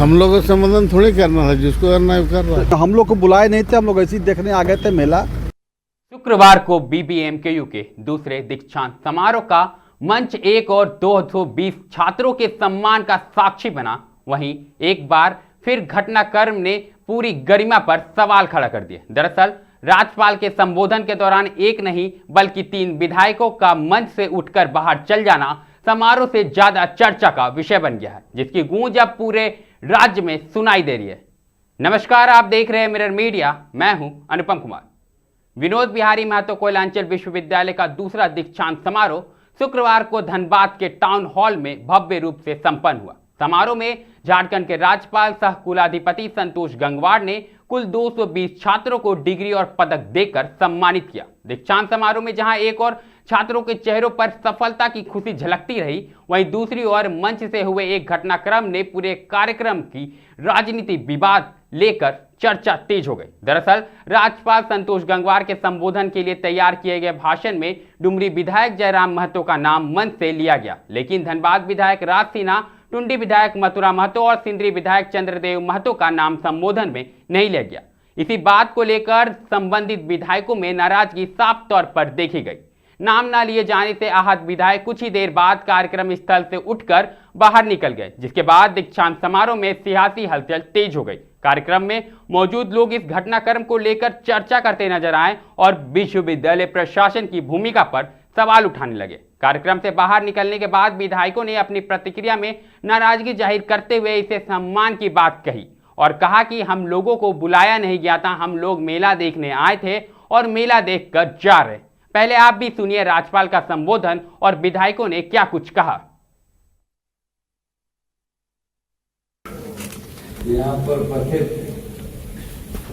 हम लोग को संबोधन थोड़ी करना था, जिसको करना है कर रहा है। हम लोग को बुलाए नहीं थे, हम लोग ऐसे ही देखने आ गए थे मेला। शुक्रवार को बीबीएमकेयू के दूसरे दीक्षांत समारोह का मंच एक और 220 छात्रों के सम्मान का साक्षी बना। वहीं एक बार फिर घटनाक्रम ने पूरी गरिमा पर सवाल खड़ा कर दिए। दरअसल राज्यपाल के संबोधन के दौरान एक नहीं बल्कि 3 विधायकों का मंच से उठकर बाहर चल जाना समारोह से ज्यादा चर्चा का विषय बन गया है, जिसकी गूंज अब पूरे राज्य में सुनाई दे रही है। नमस्कार, आप देख रहे हैं मिरर मीडिया, मैं हूं अनुपम कुमार। विनोद बिहारी महतो कोयलांचल विश्वविद्यालय का दूसरा दीक्षांत समारोह शुक्रवार को धनबाद के टाउन हॉल में भव्य रूप से संपन्न हुआ। समारोह में झारखंड के राज्यपाल सह कुलाधिपति संतोष गंगवार ने कुल 220 छात्रों को डिग्री और पदक देकर सम्मानित किया। दीक्षांत समारोह में जहां एक और छात्रों के चेहरों पर सफलता की खुशी झलकती रही, वहीं दूसरी ओर मंच से हुए एक घटनाक्रम ने पूरे कार्यक्रम की राजनीति विवाद लेकर चर्चा तेज हो गई। दरअसल राज्यपाल संतोष गंगवार के संबोधन के लिए तैयार किए गए भाषण में डुमरी विधायक जयराम महतो का नाम मंच से लिया गया, लेकिन धनबाद विधायक राज सिन्हा, टुंडी विधायक मथुरा महतो और सिंदरी विधायक चंद्रदेव महतो का नाम संबोधन में नहीं लिया गया। इसी बात को लेकर संबंधित विधायकों में नाराजगी साफ तौर पर देखी गई। नाम न लिए जाने से आहत विधायक कुछ ही देर बाद कार्यक्रम स्थल से उठकर बाहर निकल गए, जिसके बाद दीक्षांत समारोह में सियासी हलचल तेज हो गई। कार्यक्रम में मौजूद लोग इस घटनाक्रम को लेकर चर्चा करते नजर आए और विश्वविद्यालय प्रशासन की भूमिका पर सवाल उठाने लगे। कार्यक्रम से बाहर निकलने के बाद विधायकों ने अपनी प्रतिक्रिया में नाराजगी जाहिर करते हुए इसे सम्मान की बात कही और कहा कि हम लोगों को बुलाया नहीं गया था, हम लोग मेला देखने आए थे और मेला देखकर जा रहे। पहले आप भी सुनिए राज्यपाल का संबोधन और विधायकों ने क्या कुछ कहा। यहाँ पर उपस्थित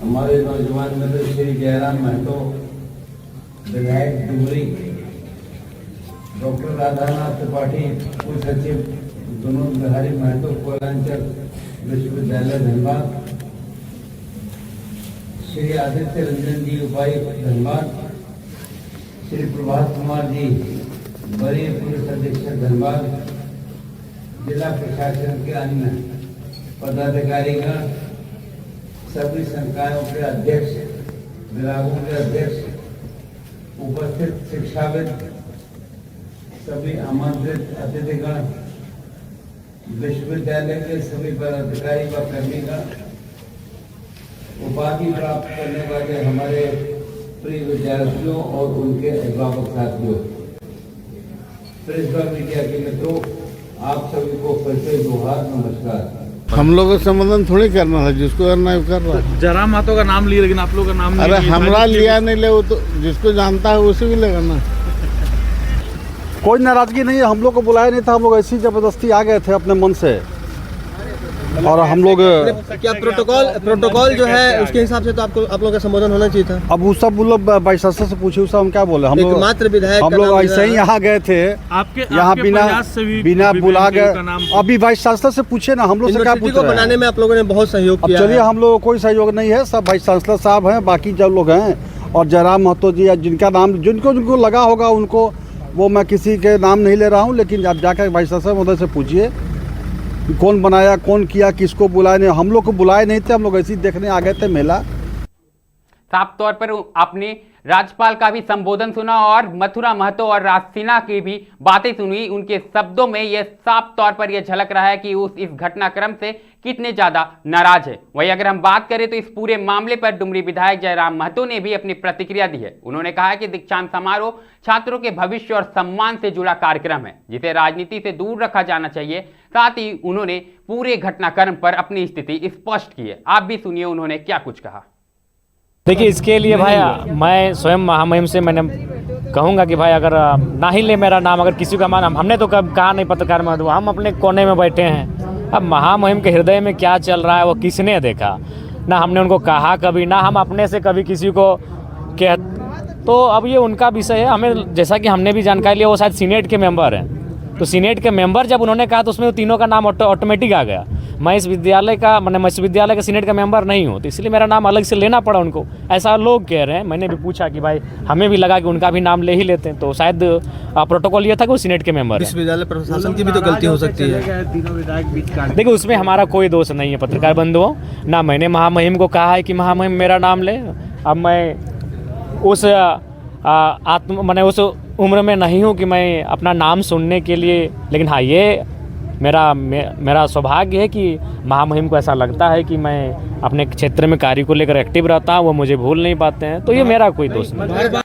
हमारे नौजवान मित्र श्री जयराम महतो, विधायक डुमरी, डॉक्टर राधानाथ त्रिपाठी, कुल सचिव विनोद बिहारी महतो कोयलांचल विश्वविद्यालय धनबाद, श्री आदित्य रंजन जी उपायुक्त धनबाद, श्री प्रभात कुमार जी वरीय पुलिस अधीक्षक धनबाद, जिला प्रशासन के अन्य पदाधिकारीगण, सभी संकायों के अध्यक्ष, विभागों के अध्यक्ष, उपस्थित शिक्षाविद, सभी आमंत्रित अतिथिगण, विश्वविद्यालय के सभी पदाधिकारी व कर्मीगण, उपाधि प्राप्त करने वाले हमारे प्रिय विद्यार्थियों और उनके अभिभावक साथियों, प्रेस व मीडिया के मित्रों, आप सभी को फिर से जोहार, नमस्कार। हम लोग को संबोधन थोड़ी करना था, जिसको करना है कर रहा है। जयराम महतो का नाम लिए, लेकिन आप लोग का नाम नहीं। अरे हमरा लिया नहीं ले, वो तो जिसको जानता है उसी भी लेगा ना। कोई नाराजगी नहीं है, हम लोग को बुलाया नहीं था, हम लोग ऐसी जबरदस्ती आ गए थे अपने मन से। और हम लोग क्या प्रोटोकॉल जो है उसके हिसाब से तो आप लोग का संबोधन होना चाहिए था। अब वो सब लोग वाइस चांसलर से पूछे, उससे हम क्या बोले। हम लोग मात्र विधायक, हम लोग ऐसे ही यहाँ गए थे, यहाँ बिना बुला गए। अभी वाइस चांसलर से पूछे ना, हम लोग से क्या पूछ रहे हैं। बनाने में आप लोगों ने बहुत सहयोग किया। चलिए, हम लोग कोई सहयोग नहीं है, सब वाइस चांसलर साहब हैं, बाकी जो लोग हैं और जयराम महतो जी, जिनका नाम जिनको लगा होगा उनको, वो मैं किसी के नाम नहीं ले रहा हूँ, लेकिन आप जाकर वाइस चांसलर महोदय से पूछिए कौन बनाया, कौन किया, किसको बुलाए नहीं। हम लोग को बुलाए नहीं थे, हम लोग ऐसे ही देखने आ गए थे मेला। साफ तौर पर आपने राज्यपाल का भी संबोधन सुना और मथुरा महतो और राज सिन्हा की भी बातें सुनी। उनके शब्दों में यह साफ तौर पर यह झलक रहा है कि उस इस घटनाक्रम से कितने ज्यादा नाराज है। वहीं अगर हम बात करें तो इस पूरे मामले पर डुमरी विधायक जयराम महतो ने भी अपनी प्रतिक्रिया दी है। उन्होंने कहा कि दीक्षांत समारोह छात्रों के भविष्य और सम्मान से जुड़ा कार्यक्रम है, जिसे राजनीति से दूर रखा जाना चाहिए। साथ ही उन्होंने पूरे घटनाक्रम पर अपनी स्थिति स्पष्ट की है। आप भी सुनिए उन्होंने क्या कुछ कहा। देखिए, इसके लिए भाई मैं स्वयं महामहिम से मैंने कहूँगा कि भाई अगर ना ही ले मेरा नाम, अगर किसी का मान, हमने तो कब कहा नहीं पत्रकार में, हम अपने कोने में बैठे हैं। अब महामहिम के हृदय में क्या चल रहा है वो किसने देखा? ना हमने उनको कहा कभी, ना हम अपने से कभी किसी को कह, तो अब ये उनका विषय है। हमें जैसा कि हमने भी जानकारी लिया, वो शायद सीनेट के मेंबर हैं, तो सीनेट के मेंबर जब उन्होंने कहा तो उसमें तीनों का नाम ऑटोमेटिक आ गया। मैं इस विद्यालय का, मैंने विश्वविद्यालय के सीनेट का मेंबर नहीं हूँ, तो इसलिए मेरा नाम अलग से लेना पड़ा उनको। ऐसा लोग कह रहे हैं। मैंने भी पूछा कि भाई, हमें भी लगा कि उनका भी नाम ले ही लेते हैं, तो शायद प्रोटोकॉल ये था कि वो सीनेट के मेंबर है। विश्वविद्यालय प्रशासन की भी तो गलती हो सकती है। तीनों विधायक बीच का देखिए उसमें हमारा कोई दोष नहीं है पत्रकार बंधुओं, ना मैंने महामहिम को कहा है कि महामहिम मेरा नाम ले। अब मैं उस मैंने उस उम्र में नहीं हूँ कि मैं अपना नाम सुनने के लिए, लेकिन हाँ ये मेरा सौभाग्य है कि महामहिम को ऐसा लगता है कि मैं अपने क्षेत्र में कार्य को लेकर एक्टिव रहता हूँ, वो मुझे भूल नहीं पाते हैं, तो ये मेरा कोई दोष नहीं।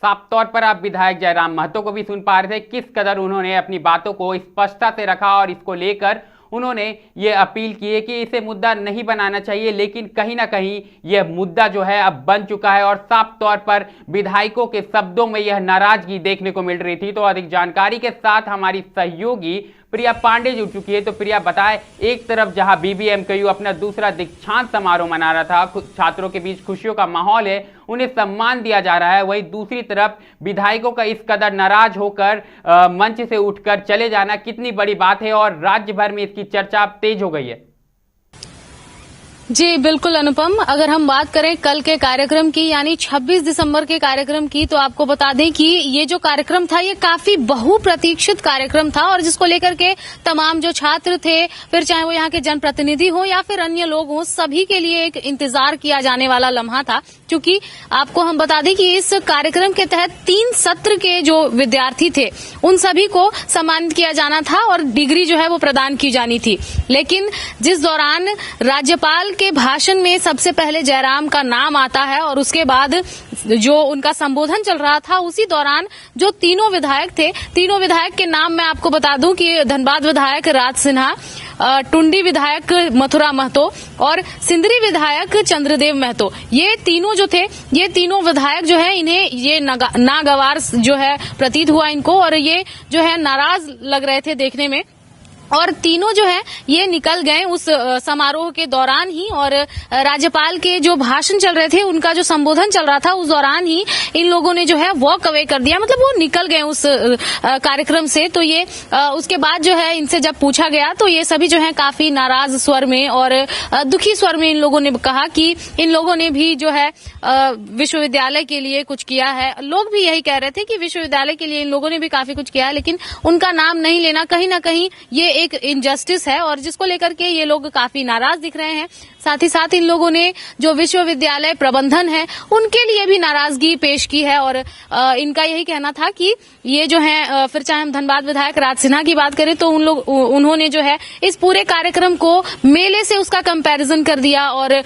साफ तौर पर आप विधायक जयराम महतो को भी सुन पा रहे थे किस कदर उन्होंने अपनी बातों को स्पष्टता से रखा और इसको लेकर उन्होंने ये अपील की है कि इसे मुद्दा नहीं बनाना चाहिए, लेकिन कहीं ना कहीं यह मुद्दा जो है अब बन चुका है और साफ तौर पर विधायकों के शब्दों में यह नाराजगी देखने को मिल रही थी। तो अधिक जानकारी के साथ हमारी सहयोगी प्रिया पांडे जुड़ चुकी है। तो प्रिया बताए, एक तरफ जहां BBMKU अपना दूसरा दीक्षांत समारोह मना रहा था, छात्रों के बीच खुशियों का माहौल है, उन्हें सम्मान दिया जा रहा है, वहीं दूसरी तरफ विधायकों का इस कदर नाराज होकर मंच से उठकर चले जाना कितनी बड़ी बात है और राज्य भर में इसकी चर्चा अब तेज हो गई है। जी बिल्कुल अनुपम, अगर हम बात करें कल के कार्यक्रम की यानी 26 दिसंबर के कार्यक्रम की, तो आपको बता दें कि ये जो कार्यक्रम था ये काफी बहुप्रतीक्षित कार्यक्रम था और जिसको लेकर के तमाम जो छात्र थे, फिर चाहे वो यहाँ के जनप्रतिनिधि हो या फिर अन्य लोग हों, सभी के लिए एक इंतजार किया जाने वाला लम्हा था। क्योंकि आपको हम बता दें कि इस कार्यक्रम के तहत 3 सत्र के जो विद्यार्थी थे उन सभी को सम्मानित किया जाना था और डिग्री जो है वो प्रदान की जानी थी। लेकिन जिस दौरान राज्यपाल के भाषण में सबसे पहले जयराम का नाम आता है और उसके बाद जो उनका संबोधन चल रहा था, उसी दौरान जो तीनों विधायक थे, तीनों विधायक के नाम मैं आपको बता दूं कि धनबाद विधायक राज सिन्हा, टुंडी विधायक मथुरा महतो और सिंदरी विधायक चंद्रदेव महतो, ये तीनों जो थे, ये तीनों विधायक जो है इन्हें ये नागवार जो है प्रतीत हुआ इनको और ये जो है नाराज लग रहे थे देखने में। और तीनों जो है ये निकल गए उस समारोह के दौरान ही और राज्यपाल के जो भाषण चल रहे थे, उनका जो संबोधन चल रहा था, उस दौरान ही इन लोगों ने जो है वॉक अवे कर दिया, मतलब वो निकल गए उस कार्यक्रम से। तो ये उसके बाद जो है इनसे जब पूछा गया तो ये सभी जो है काफी नाराज स्वर में और दुखी स्वर में इन लोगों ने कहा कि इन लोगों ने भी जो है विश्वविद्यालय के लिए कुछ किया है। लोग भी यही कह रहे थे कि विश्वविद्यालय के लिए इन लोगों ने भी काफी कुछ किया है, लेकिन उनका नाम नहीं लेना कहीं ना कहीं ये एक इनजस्टिस है और जिसको लेकर के ये लोग काफी नाराज दिख रहे हैं। साथ ही साथ इन लोगों ने जो विश्वविद्यालय प्रबंधन है उनके लिए भी नाराजगी पेश की है और इनका यही कहना था कि ये जो है, फिर चाहे हम धनबाद विधायक राज सिन्हा की बात करें तो उन्होंने जो है इस पूरे कार्यक्रम को मेले से उसका कंपैरिजन कर दिया और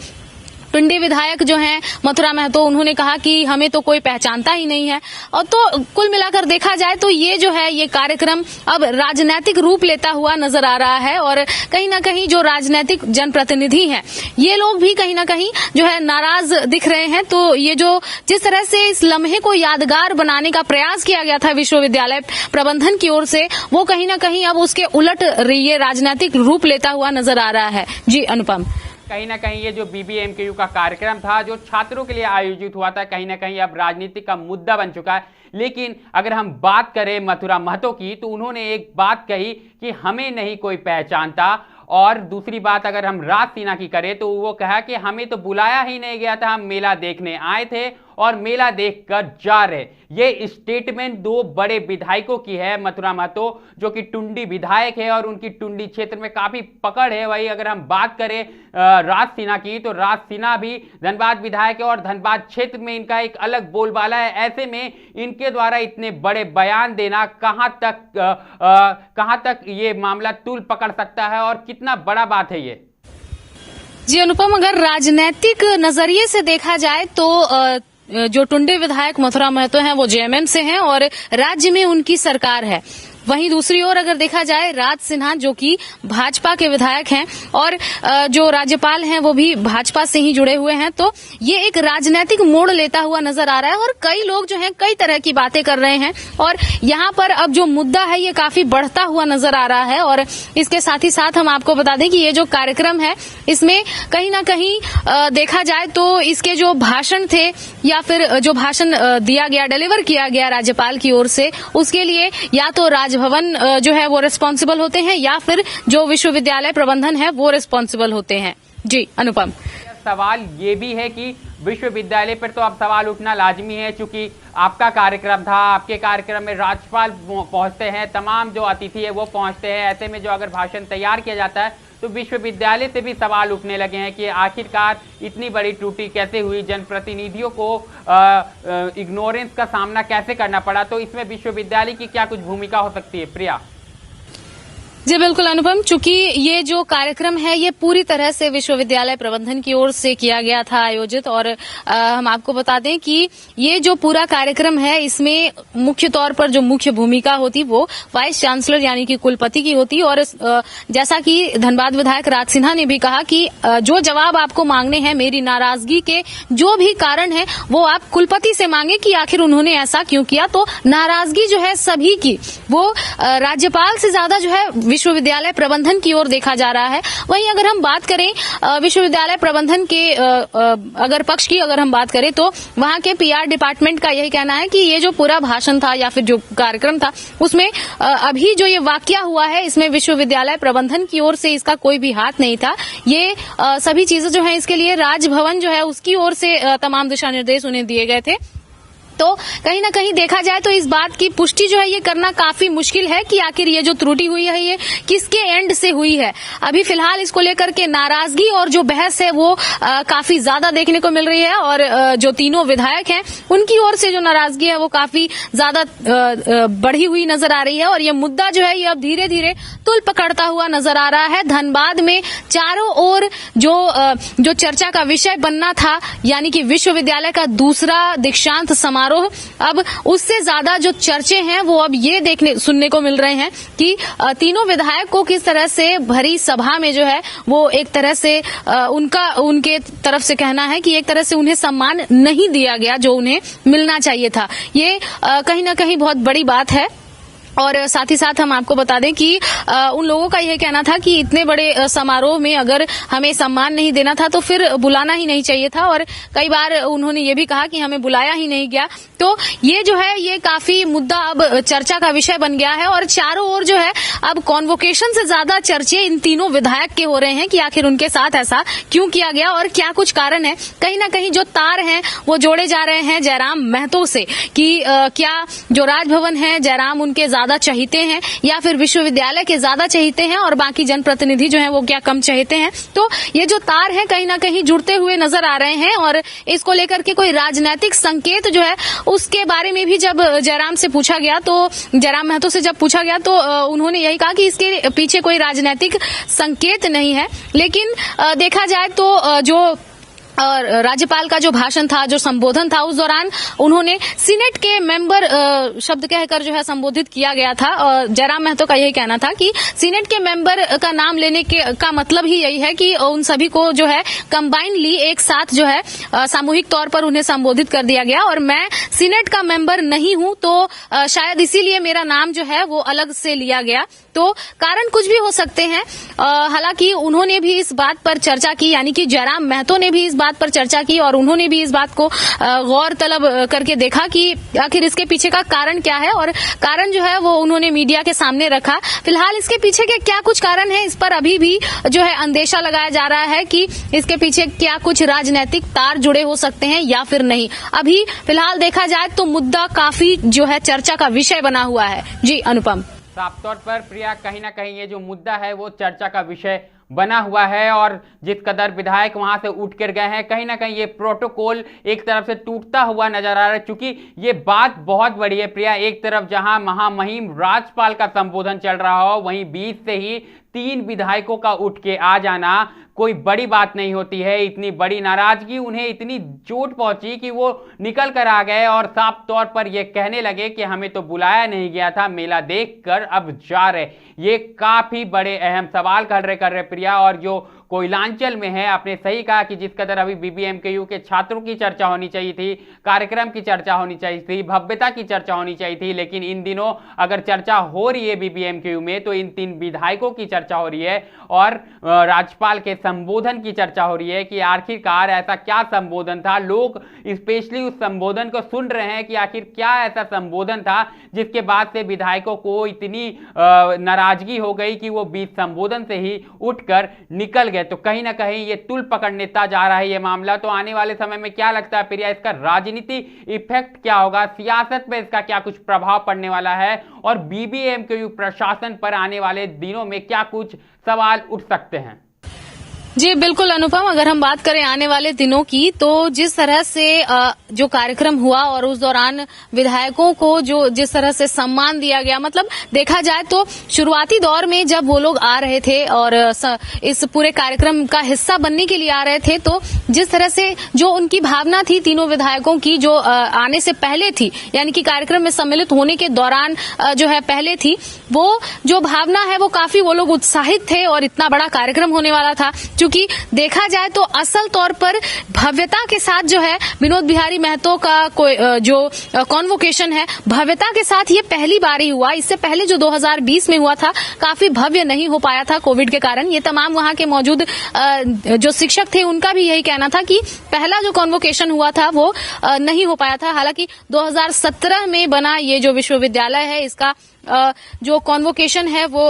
टुंडी विधायक जो हैं मथुरा महतो, उन्होंने कहा कि हमें तो कोई पहचानता ही नहीं है। और तो कुल मिलाकर देखा जाए तो ये जो है ये कार्यक्रम अब राजनीतिक रूप लेता हुआ नजर आ रहा है और कहीं ना कहीं जो राजनीतिक जनप्रतिनिधि हैं ये लोग भी कहीं ना कहीं जो है नाराज दिख रहे हैं। तो ये जो जिस तरह से इस लम्हे को यादगार बनाने का प्रयास किया गया था विश्वविद्यालय प्रबंधन की ओर से, वो कहीं ना कहीं अब उसके उलट ये राजनीतिक रूप लेता हुआ नजर आ रहा है। जी अनुपम, कहीं ना कहीं ये जो BBMKU का कार्यक्रम था जो छात्रों के लिए आयोजित हुआ था, कहीं ना कहीं अब राजनीति का मुद्दा बन चुका है। लेकिन अगर हम बात करें मथुरा महतो की, तो उन्होंने एक बात कही कि हमें नहीं कोई पहचानता, और दूसरी बात अगर हम राज सिन्हा की करें तो वो कहा कि हमें तो बुलाया ही नहीं गया था, हम मेला देखने आए थे और मेला देखकर जा रहे। ये स्टेटमेंट 2 बड़े विधायकों की है। मथुरा महतो जो कि टुंडी विधायक है और उनकी टुंडी क्षेत्र में काफी पकड़ है। वही अगर हम बात करें राज सिन्हा की, तो राज सिन्हा भी धनबाद विधायक है और धनबाद क्षेत्र में इनका एक अलग बोलबाला है। ऐसे में इनके द्वारा इतने बड़े बयान देना कहां तक ये मामला तूल पकड़ सकता है और कितना बड़ा बात है ये? जी अनुपम, अगर राजनीतिक नजरिए से देखा जाए तो जो टुंडी विधायक मथुरा महतो हैं वो JMM से हैं और राज्य में उनकी सरकार है। वहीं दूसरी ओर अगर देखा जाए राज सिन्हा जो कि भाजपा के विधायक हैं और जो राज्यपाल हैं वो भी भाजपा से ही जुड़े हुए हैं। तो ये एक राजनीतिक मोड़ लेता हुआ नजर आ रहा है और कई लोग जो हैं कई तरह की बातें कर रहे हैं और यहाँ पर अब जो मुद्दा है ये काफी बढ़ता हुआ नजर आ रहा है। और इसके साथ ही साथ हम आपको बता दें कि ये जो कार्यक्रम है इसमें कहीं ना कहीं देखा जाए तो इसके जो भाषण थे या फिर जो भाषण दिया गया, डिलीवर किया गया राज्यपाल की ओर से, उसके लिए या तो भवन जो है वो रिस्पॉन्सिबल होते हैं या फिर जो विश्वविद्यालय प्रबंधन है वो रिस्पॉन्सिबल होते हैं। जी अनुपम, सवाल ये भी है कि विश्वविद्यालय पर तो अब सवाल उठना लाजमी है, चूंकि आपका कार्यक्रम था, आपके कार्यक्रम में राज्यपाल पहुंचते हैं, तमाम जो अतिथि है वो पहुंचते हैं। ऐसे में जो अगर भाषण तैयार किया जाता है तो विश्वविद्यालय से भी सवाल उठने लगे हैं कि आखिरकार इतनी बड़ी त्रुटि कैसे हुई, जनप्रतिनिधियों को इग्नोरेंस का सामना कैसे करना पड़ा। तो इसमें विश्वविद्यालय की क्या कुछ भूमिका हो सकती है प्रिया? जी बिल्कुल अनुपम, चूंकि ये जो कार्यक्रम है ये पूरी तरह से विश्वविद्यालय प्रबंधन की ओर से किया गया था आयोजित, और हम आपको बता दें कि ये जो पूरा कार्यक्रम है इसमें मुख्य तौर पर जो मुख्य भूमिका होती वो वाइस चांसलर यानी कि कुलपति की होती। और जैसा कि धनबाद विधायक राज सिन्हा ने भी कहा कि जो जवाब आपको मांगने हैं, मेरी नाराजगी के जो भी कारण है वो आप कुलपति से मांगे कि आखिर उन्होंने ऐसा क्यों किया। तो नाराजगी जो है सभी की वो राज्यपाल से ज्यादा जो है विश्वविद्यालय प्रबंधन की ओर देखा जा रहा है। वहीं अगर हम बात करें विश्वविद्यालय प्रबंधन के अगर पक्ष की अगर हम बात करें तो वहां के पीआर डिपार्टमेंट का यही कहना है कि ये जो पूरा भाषण था या फिर जो कार्यक्रम था उसमें अभी जो ये वाकया हुआ है इसमें विश्वविद्यालय प्रबंधन की ओर से इसका कोई भी हाथ नहीं था। ये सभी चीजें जो है इसके लिए राजभवन जो है उसकी ओर से तमाम दिशा निर्देश उन्हें दिए गए थे। तो कहीं ना कहीं देखा जाए तो इस बात की पुष्टि जो है ये करना काफी मुश्किल है कि आखिर ये जो त्रुटि हुई है ये किसके एंड से हुई है। अभी फिलहाल इसको लेकर के नाराजगी और जो बहस है वो काफी ज्यादा देखने को मिल रही है, और जो तीनों विधायक हैं उनकी ओर से जो नाराजगी है वो काफी ज्यादा बढ़ी हुई नजर आ रही है। और ये मुद्दा जो है ये अब धीरे धीरे तुल पकड़ता हुआ नजर आ रहा है। धनबाद में चारों ओर जो चर्चा का विषय बनना था यानी कि विश्वविद्यालय का दूसरा दीक्षांत समारोह, अब उससे ज्यादा जो चर्चे हैं वो अब ये सुनने को मिल रहे हैं कि तीनों विधायक को किस तरह से भरी सभा में जो है वो एक तरह से उनके तरफ से कहना है कि एक तरह से उन्हें सम्मान नहीं दिया गया जो उन्हें मिलना चाहिए था। ये कहीं ना कहीं बहुत बड़ी बात है। और साथ ही साथ हम आपको बता दें कि उन लोगों का यह कहना था कि इतने बड़े समारोह में अगर हमें सम्मान नहीं देना था तो फिर बुलाना ही नहीं चाहिए था, और कई बार उन्होंने ये भी कहा कि हमें बुलाया ही नहीं गया। तो ये जो है ये काफी मुद्दा अब चर्चा का विषय बन गया है, और चारों ओर जो है अब कॉन्वोकेशन से ज्यादा चर्चे इन तीनों विधायक के हो रहे हैं कि आखिर उनके साथ ऐसा क्यों किया गया और क्या कुछ कारण है। कहीं ना कहीं जो तार हैं वो जोड़े जा रहे हैं जयराम महतो से कि क्या जो राजभवन है जयराम उनके ज्यादा चाहते हैं या फिर विश्वविद्यालय के ज्यादा चाहते हैं और बाकी जनप्रतिनिधि जो हैं वो क्या कम चाहते हैं। तो ये जो तार हैं कहीं ना कहीं जुड़ते हुए नजर आ रहे हैं, और इसको लेकर के कोई राजनीतिक संकेत जो है उसके बारे में भी जब जयराम से पूछा गया तो जयराम महतो से जब पूछा गया तो उन्होंने यही कहा कि इसके पीछे कोई राजनीतिक संकेत नहीं है। लेकिन देखा जाए तो जो और राज्यपाल का जो भाषण था, जो संबोधन था, उस दौरान उन्होंने सीनेट के मेंबर शब्द कहकर जो है संबोधित किया गया था। और जयराम महतो का यही कहना था कि सीनेट के मेंबर का नाम लेने का मतलब ही यही है कि उन सभी को जो है कंबाइनली एक साथ जो है सामूहिक तौर पर उन्हें संबोधित कर दिया गया, और मैं सीनेट का मेंबर नहीं हूं तो शायद इसीलिए मेरा नाम जो है वो अलग से लिया गया। तो कारण कुछ भी हो सकते हैं। हालांकि उन्होंने भी इस बात पर चर्चा की, यानी कि जयराम महतो ने भी इस बात पर चर्चा की और उन्होंने भी इस बात को गौर तलब करके देखा कि आखिर इसके पीछे का कारण क्या है, और कारण जो है वो उन्होंने मीडिया के सामने रखा। फिलहाल इसके पीछे के क्या कुछ कारण है इस पर अभी भी जो है अंदेशा लगाया जा रहा है कि इसके पीछे क्या कुछ राजनीतिक तार जुड़े हो सकते हैं या फिर नहीं। अभी फिलहाल देखा जाए तो मुद्दा काफी जो है चर्चा का विषय बना हुआ है। जी अनुपम। साफ तौर पर प्रिया कहीं ना कहीं ये जो मुद्दा है वो चर्चा का विषय बना हुआ है, और जिस कदर विधायक वहां से उठ कर गए हैं कहीं ना कहीं ये प्रोटोकॉल एक तरफ से टूटता हुआ नजर आ रहा है। चूंकि ये बात बहुत बड़ी है प्रिया, एक तरफ जहां महामहिम राज्यपाल का संबोधन चल रहा हो वहीं बीच से ही 3 विधायकों का उठ के आ जाना कोई बड़ी बात नहीं होती है। इतनी बड़ी नाराजगी, उन्हें इतनी चोट पहुंची कि वो निकल कर आ गए और साफ तौर पर ये कहने लगे कि हमें तो बुलाया नहीं गया था, मेला देखकर अब जा रहे। ये काफी बड़े अहम सवाल कर रहे प्रिया, और जो कोयलांचल में है आपने सही कहा कि जिस कदर अभी बीबीएमकेयू के छात्रों की चर्चा होनी चाहिए थी, कार्यक्रम की चर्चा होनी चाहिए थी, भव्यता की चर्चा होनी चाहिए थी, लेकिन इन दिनों अगर चर्चा हो रही है बीबीएमकेयू में तो इन 3 विधायकों की चर्चा हो रही है और राज्यपाल के संबोधन की चर्चा हो रही है कि आखिरकार ऐसा क्या संबोधन था। लोग स्पेशली उस संबोधन को सुन रहे हैं कि आखिर क्या ऐसा संबोधन था जिसके बाद से विधायकों को इतनी नाराजगी हो गई कि वो बीच संबोधन से ही उठकर निकल गए तो कहीं ना कहीं ये तुल पकड़ता जा रहा है ये मामला। तो आने वाले समय में क्या लगता है प्रिया, इसका राजनीति इफेक्ट क्या होगा, सियासत पे इसका क्या कुछ प्रभाव पड़ने वाला है, और बीबीएमकेयू प्रशासन पर आने वाले दिनों में क्या कुछ सवाल उठ सकते हैं? जी बिल्कुल अनुपम, अगर हम बात करें आने वाले दिनों की, तो जिस तरह से जो कार्यक्रम हुआ और उस दौरान विधायकों को जो जिस तरह से सम्मान दिया गया, मतलब देखा जाए तो शुरुआती दौर में जब वो लोग आ रहे थे और इस पूरे कार्यक्रम का हिस्सा बनने के लिए आ रहे थे, तो जिस तरह से जो उनकी भावना थी तीनों विधायकों की, जो आने से पहले थी, यानी कि कार्यक्रम में सम्मिलित होने के दौरान जो है पहले थी, वो जो भावना है वो काफी वो लोग उत्साहित थे और इतना बड़ा कार्यक्रम होने वाला था। क्योंकि देखा जाए तो असल तौर पर भव्यता के साथ जो है विनोद बिहारी महतो का जो कॉन्वोकेशन है, भव्यता के साथ ये पहली बार ही हुआ। इससे पहले जो 2020 में हुआ था काफी भव्य नहीं हो पाया था कोविड के कारण। ये तमाम वहां के मौजूद जो शिक्षक थे उनका भी यही कहना था कि पहला जो कॉन्वोकेशन हुआ था वो नहीं हो पाया था। हालांकि 2017 में बना ये जो विश्वविद्यालय है, इसका जो कॉन्वोकेशन है वो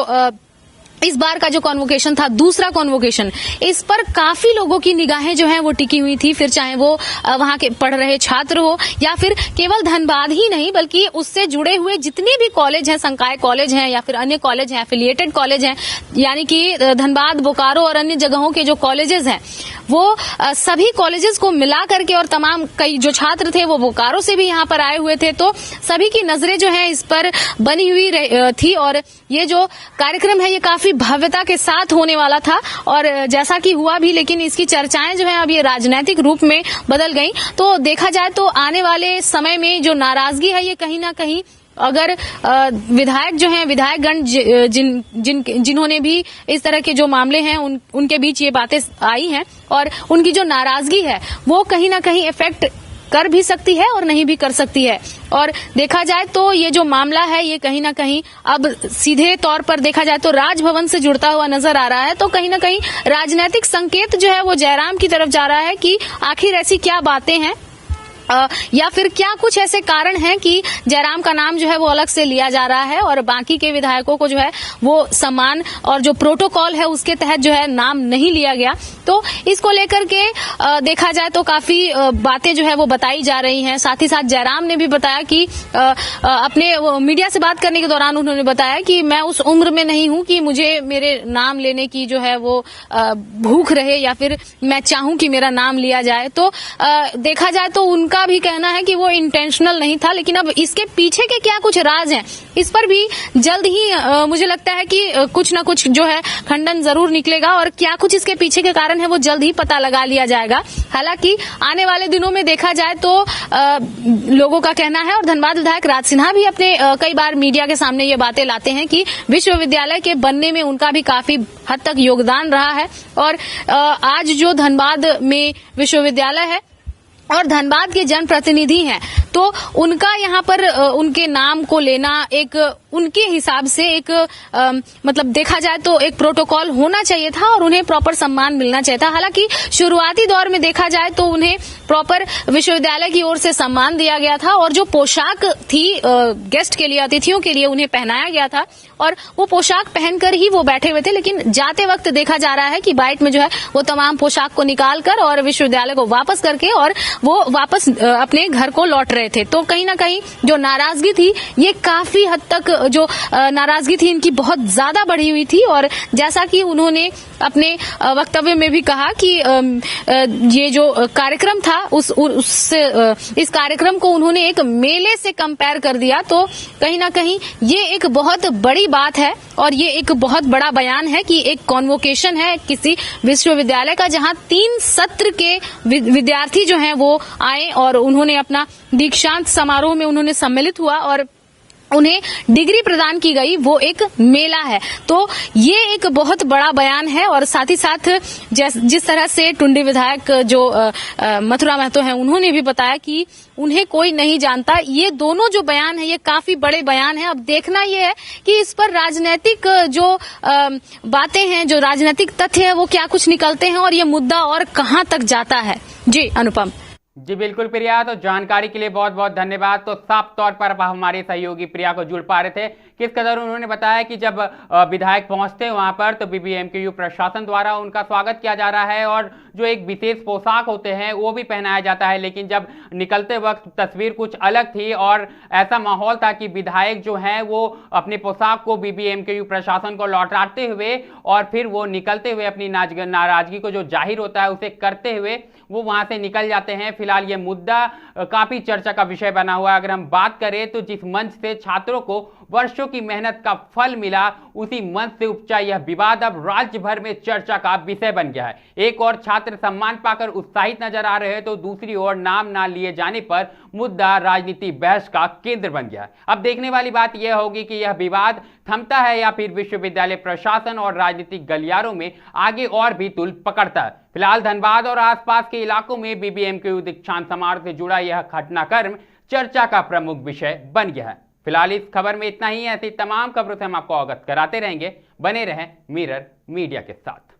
इस बार का जो कॉन्वोकेशन था, दूसरा कॉन्वोकेशन, इस पर काफी लोगों की निगाहें जो हैं वो टिकी हुई थी। फिर चाहे वो वहां के पढ़ रहे छात्र हो या फिर केवल धनबाद ही नहीं बल्कि उससे जुड़े हुए जितने भी कॉलेज हैं, संकाय कॉलेज हैं या फिर अन्य कॉलेज हैं, एफिलिएटेड कॉलेज हैं, यानी कि धनबाद, बोकारो और अन्य जगहों के जो कॉलेजेस हैं वो सभी कॉलेजेस को मिला करके, और तमाम कई जो छात्र थे वो बोकारो से भी यहाँ पर आए हुए थे, तो सभी की नजरें जो है इस पर बनी हुई थी। और ये जो कार्यक्रम है ये काफी भव्यता के साथ होने वाला था और जैसा कि हुआ भी, लेकिन इसकी चर्चाएं जो है अब ये राजनीतिक रूप में बदल गई। तो देखा जाए तो आने वाले समय में जो नाराजगी है ये कहीं ना कहीं, अगर विधायक जो हैं, विधायकगण जिन्होंने भी इस तरह के जो मामले हैं उनके बीच ये बातें आई हैं और उनकी जो नाराजगी है वो कहीं ना कहीं इफेक्ट कर भी सकती है और नहीं भी कर सकती है। और देखा जाए तो ये जो मामला है ये कहीं ना कहीं अब सीधे तौर पर देखा जाए तो राजभवन से जुड़ता हुआ नजर आ रहा है। तो कहीं ना कहीं राजनीतिक संकेत जो है वो जयराम की तरफ जा रहा है कि आखिर ऐसी क्या बातें हैं या फिर क्या कुछ ऐसे कारण हैं कि जयराम का नाम जो है वो अलग से लिया जा रहा है और बाकी के विधायकों को जो है वो सम्मान और जो प्रोटोकॉल है उसके तहत जो है नाम नहीं लिया गया। तो इसको लेकर के देखा जाए तो काफी बातें जो है वो बताई जा रही हैं। साथ ही साथ जयराम ने भी बताया कि अपने मीडिया से बात करने के दौरान उन्होंने बताया कि मैं उस उम्र में नहीं हूं कि मुझे मेरे नाम लेने की जो है वो भूख रहे या फिर मैं चाहूं कि मेरा नाम लिया जाए। तो देखा जाए तो उनका भी कहना है कि वो इंटेंशनल नहीं था, लेकिन अब इसके पीछे के क्या कुछ राज हैं इस पर भी जल्द ही मुझे लगता है कि कुछ ना कुछ जो है खंडन जरूर निकलेगा और क्या कुछ इसके पीछे के कारण है वो जल्द ही पता लगा लिया जाएगा। हालांकि आने वाले दिनों में देखा जाए तो लोगों का कहना है और धनबाद विधायक राज सिन्हा भी अपने कई बार मीडिया के सामने ये बातें लाते हैं कि विश्वविद्यालय के बनने में उनका भी काफी हद तक योगदान रहा है। और आज जो धनबाद में विश्वविद्यालय है और धनबाद के जनप्रतिनिधि हैं तो उनका यहाँ पर उनके नाम को लेना एक उनके हिसाब से एक मतलब देखा जाए तो एक प्रोटोकॉल होना चाहिए था और उन्हें प्रॉपर सम्मान मिलना चाहिए था। हालांकि शुरुआती दौर में देखा जाए तो उन्हें प्रॉपर विश्वविद्यालय की ओर से सम्मान दिया गया था और जो पोशाक थी गेस्ट के लिए, अतिथियों के लिए उन्हें पहनाया गया था और वो पोशाक पहनकर ही वो बैठे हुए थे। लेकिन जाते वक्त देखा जा रहा है कि बाइट में जो है वो तमाम पोशाक को निकाल कर और विश्वविद्यालय को वापस करके और वो वापस अपने घर को लौट रहे थे। तो कहीं ना कहीं जो नाराजगी थी ये काफी हद तक जो नाराजगी थी इनकी बहुत ज्यादा बढ़ी हुई थी। और जैसा कि उन्होंने अपने वक्तव्य में भी कहा कि ये जो कार्यक्रम था इस कार्यक्रम को उन्होंने एक मेले से कंपेयर कर दिया। तो कहीं ना कहीं ये एक बहुत बड़ी बात है और ये एक बहुत बड़ा बयान है कि एक कॉन्वोकेशन है किसी विश्वविद्यालय का जहां 3 सत्र के विद्यार्थी जो हैं वो आए और उन्होंने अपना दीक्षांत समारोह में उन्होंने सम्मिलित हुआ और उन्हें डिग्री प्रदान की गई, वो एक मेला है। तो ये एक बहुत बड़ा बयान है। और साथ ही साथ जिस तरह से टुंडी विधायक जो मथुरा महतो हैं उन्होंने भी बताया कि उन्हें कोई नहीं जानता। ये दोनों जो बयान है ये काफी बड़े बयान है। अब देखना ये है कि इस पर राजनीतिक जो बातें हैं, जो राजनीतिक तथ्य है वो क्या कुछ निकलते हैं और ये मुद्दा और कहां तक जाता है। जी अनुपम। जी बिल्कुल प्रिया, तो जानकारी के लिए बहुत बहुत धन्यवाद। तो साफ तौर पर अब हमारे सहयोगी प्रिया को जुड़ पा रहे थे। किस कदर उन्होंने बताया कि जब विधायक पहुंचते हैं वहां पर तो बीबीएमकेयू प्रशासन द्वारा उनका स्वागत किया जा रहा है और जो एक विशेष पोशाक होते हैं वो भी पहनाया जाता है। लेकिन जब निकलते वक्त तस्वीर कुछ अलग थी और ऐसा माहौल था कि विधायक जो है वो अपनी पोशाक को बीबीएमकेयू प्रशासन को लौटाते हुए और फिर वो निकलते हुए अपनी नाराजगी को जो जाहिर होता है उसे करते हुए वो वहां से निकल जाते हैं। फिलहाल ये मुद्दा काफी चर्चा का विषय बना हुआ है। अगर हम बात करें तो जिस मंच से छात्रों को वर्षों की मेहनत का फल मिला उसी मंच से उपजा यह विवाद अब राज्य भर में चर्चा का विषय बन गया है। एक और छात्र सम्मान पाकर उत्साहित नजर आ रहे हैं तो दूसरी ओर नाम ना लिए जाने पर मुद्दा राजनीति बहस का केंद्र बन गया है। अब देखने वाली बात यह होगी कि यह विवाद थमता है या फिर विश्वविद्यालय प्रशासन और राजनीतिक गलियारों में आगे और भी तुल पकड़ता है। फिलहाल धनबाद और आसपास के इलाकों में बीबीएमकेयू दीक्षांत समारोह से जुड़ा यह घटनाक्रम चर्चा का प्रमुख विषय बन गया है। फिलहाल इस खबर में इतना ही। ऐसी तमाम खबरों से हम आपको अवगत कराते रहेंगे। बने रहें मिरर मीडिया के साथ।